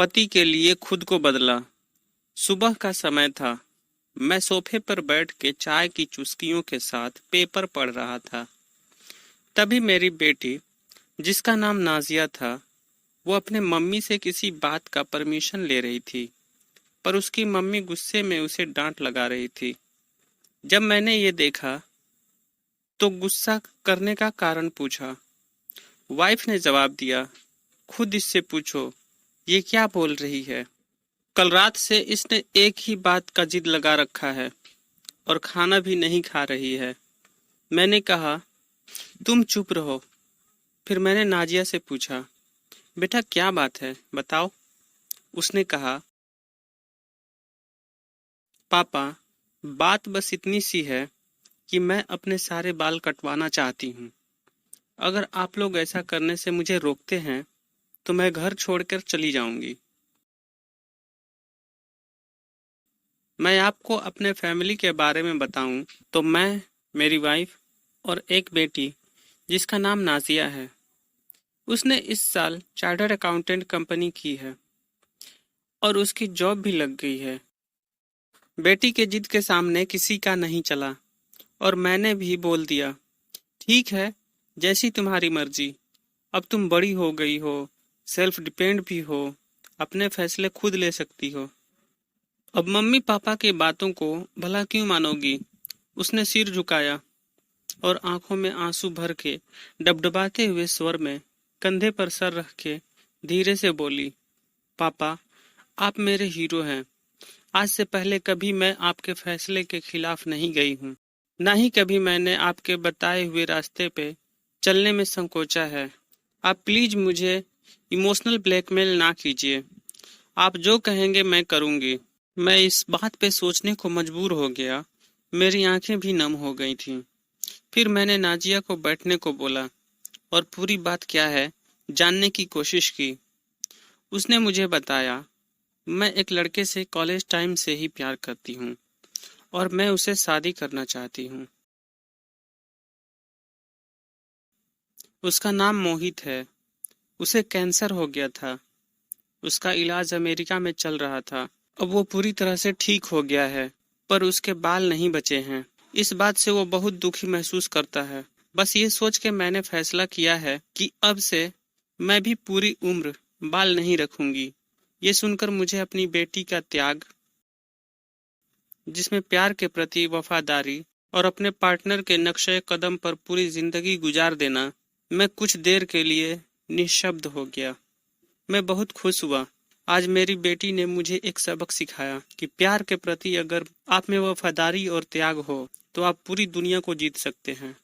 पति के लिए खुद को बदला। सुबह का समय था। मैं सोफे पर बैठ के चाय की चुस्कियों के साथ पेपर पढ़ रहा था। तभी मेरी बेटी, जिसका नाम नाजिया था, वो अपने मम्मी से किसी बात का परमिशन ले रही थी, पर उसकी मम्मी गुस्से में उसे डांट लगा रही थी। जब मैंने ये देखा तो गुस्सा करने का कारण पूछा। वाइफ ने जवाब दिया, खुद इससे पूछो, ये क्या बोल रही है। कल रात से इसने एक ही बात का जिद लगा रखा है और खाना भी नहीं खा रही है। मैंने कहा, तुम चुप रहो। फिर मैंने नाजिया से पूछा, बेटा क्या बात है, बताओ। उसने कहा, पापा, बात बस इतनी सी है कि मैं अपने सारे बाल कटवाना चाहती हूँ। अगर आप लोग ऐसा करने से मुझे रोकते हैं तो मैं घर छोड़कर चली जाऊंगी। मैं आपको अपने फैमिली के बारे में बताऊं तो मैं, मेरी वाइफ और एक बेटी जिसका नाम नाजिया है। उसने इस साल चार्टर्ड अकाउंटेंट कंपनी की है और उसकी जॉब भी लग गई है। बेटी के जिद के सामने किसी का नहीं चला और मैंने भी बोल दिया, ठीक है, जैसी तुम्हारी मर्जी। अब तुम बड़ी हो गई हो, सेल्फ डिपेंड भी हो, अपने फैसले खुद ले सकती हो। अब मम्मी पापा की बातों को भला क्यों मानोगी। उसने सिर झुकाया और आंखों में आंसू भर के डबडबाते हुए स्वर में कंधे पर सर रख के धीरे से बोली, पापा, आप मेरे हीरो हैं। आज से पहले कभी मैं आपके फैसले के खिलाफ नहीं गई हूँ, ना ही कभी मैंने आपके बताए हुए रास्ते पे चलने में संकोचा है। आप प्लीज मुझे इमोशनल ब्लैकमेल ना कीजिए। आप जो कहेंगे मैं करूँगी। मैं इस बात पे सोचने को मजबूर हो गया। मेरी आंखें भी नम हो गई थीं। फिर मैंने नाजिया को बैठने को बोला और पूरी बात क्या है जानने की कोशिश की। उसने मुझे बताया, मैं एक लड़के से कॉलेज टाइम से ही प्यार करती हूँ और मैं उसे शादी करना चाहती हूँ। उसका नाम मोहित है। उसे कैंसर हो गया था। उसका इलाज अमेरिका में चल रहा था। अब वो पूरी तरह से ठीक हो गया है, पर उसके बाल नहीं बचे हैं। इस बात से वो बहुत दुखी महसूस करता है। बस ये सोच के मैंने फैसला किया है कि अब से मैं भी पूरी उम्र बाल नहीं रखूंगी। ये सुनकर मुझे अपनी बेटी का त्याग, जिसमें प्यार के प्रति वफादारी और अपने पार्टनर के नक्शे कदम पर पूरी जिंदगी गुजार देना, मैं कुछ देर के लिए निशब्द हो गया। मैं बहुत खुश हुआ। आज मेरी बेटी ने मुझे एक सबक सिखाया कि प्यार के प्रति अगर आप में वफादारी और त्याग हो तो आप पूरी दुनिया को जीत सकते हैं।